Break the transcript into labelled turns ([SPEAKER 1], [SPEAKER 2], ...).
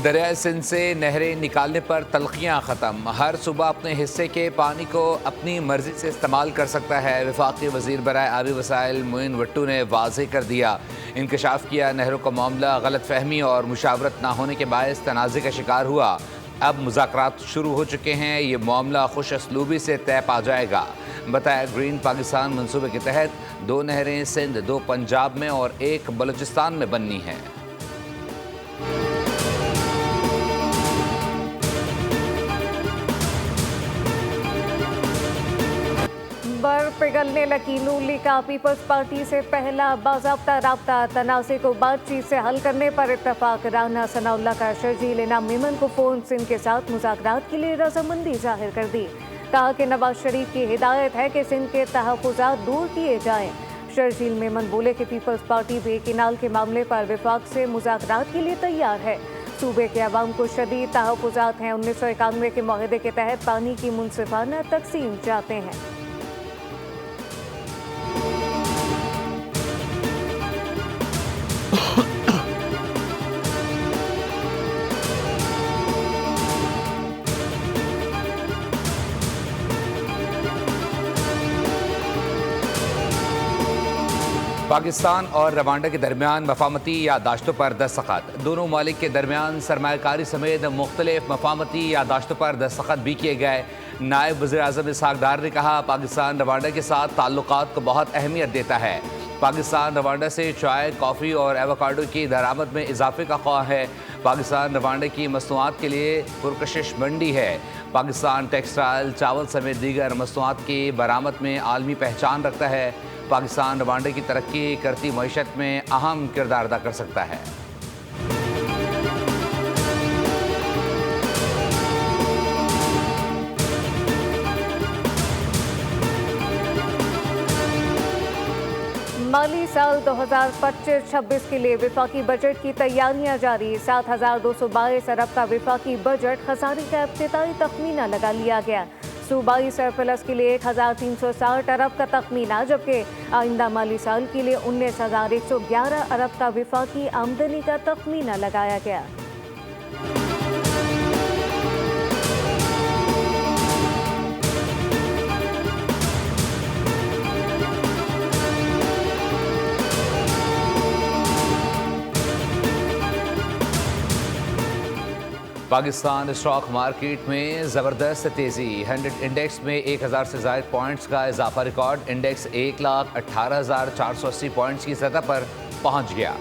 [SPEAKER 1] दरियाए सिंध से नहरें निकालने पर तल्खियाँ ख़त्म। हर सूबा अपने हिस्से के पानी को अपनी मर्जी से इस्तेमाल कर सकता है। वफाकी वज़ीर बराए आबी वसाइल मोइन वट्टू ने वाज़ेह कर दिया। इंकशाफ किया, नहरों का मामला गलत फहमी और मुशावरत ना होने के बायस तनाज़े का शिकार हुआ। अब मुज़ाकरात शुरू हो चुके हैं। ये मामला खुश असलूबी से तय पा जाएगा। बताया, ग्रीन पाकिस्तान मनसूबे के तहत 2 नहरें सिंध, 2 पंजाब में और 1 बलूचिस्तान में बननी है।
[SPEAKER 2] बर्फ पिघलने लगी। नून लीग का पीपल्स पार्टी से पहला बाज़ाब्ता राब्ता। तनाज़े को बातचीत से हल करने पर इत्तफाक। राना सनाउल्लाह का शर्जील इनाम मेमन को फ़ोन सिंध के साथ मुज़ाकरात के लिए रजामंदी जाहिर कर दी। कहा कि नवाज शरीफ की हिदायत है कि सिंध के तहफ़्फ़ुज़ात दूर किए जाएँ। शर्जील मेमन बोले कि पीपल्स पार्टी भी किनाल के मामले पर विफाक से मुज़ाकरात के लिए तैयार है। सूबे के अवाम को शदीद तहफ़्फ़ुज़ात हैं। 1991 के मुआहदे के तहत पानी की मुनसिफाना तकसीम चाहते हैं।
[SPEAKER 1] पाकिस्तान और रवांडा के दरमियान मफामती यादाश्तों पर दस्तखत। दोनों ममालिक के दरमियान सरमायाकारी समेत मुख्तलिफ मफामती यादाश्तों पर दस्तखत भी किए गए। नायब वज़ीर-ए-आज़म इसहाक़ डार ने कहा, पाकिस्तान रवांडा के साथ ताल्लुकात को बहुत अहमियत देता है। पाकिस्तान रवांडा से चाय, कॉफ़ी और एवोकाडो की दरामद में इजाफे का ख्वाह है। पाकिस्तान रवांडा की मसनूआत के लिए पुरकशिश मंडी है। पाकिस्तान टेक्सटाइल, चावल समेत दीगर मसनूआत की बरामद में आलमी पहचान रखता है। पाकिस्तान रवांडा की तरक्की करती मईशत में अहम किरदार अदा कर सकता है।
[SPEAKER 2] माली साल 2025-26 के लिए विफाकी बजट की तैयारियां जारी। 7,222 अरब का विफाकी बजट खसारे का इब्तिदाई तखमीना लगा लिया गया। सूबाई सरप्लस के लिए 1,360 अरब का तखमीना, जबकि आइंदा माली साल के लिए 19,111 अरब का विफाकी आमदनी का तखमीना लगाया गया।
[SPEAKER 1] पाकिस्तान स्टॉक मार्केट में ज़बरदस्त तेज़ी। 100 इंडेक्स में 1,000 से ज़ायद पॉइंट्स का इजाफा रिकॉर्ड। इंडेक्स 1,18,480 पॉइंट्स की सतह पर पहुंच गया।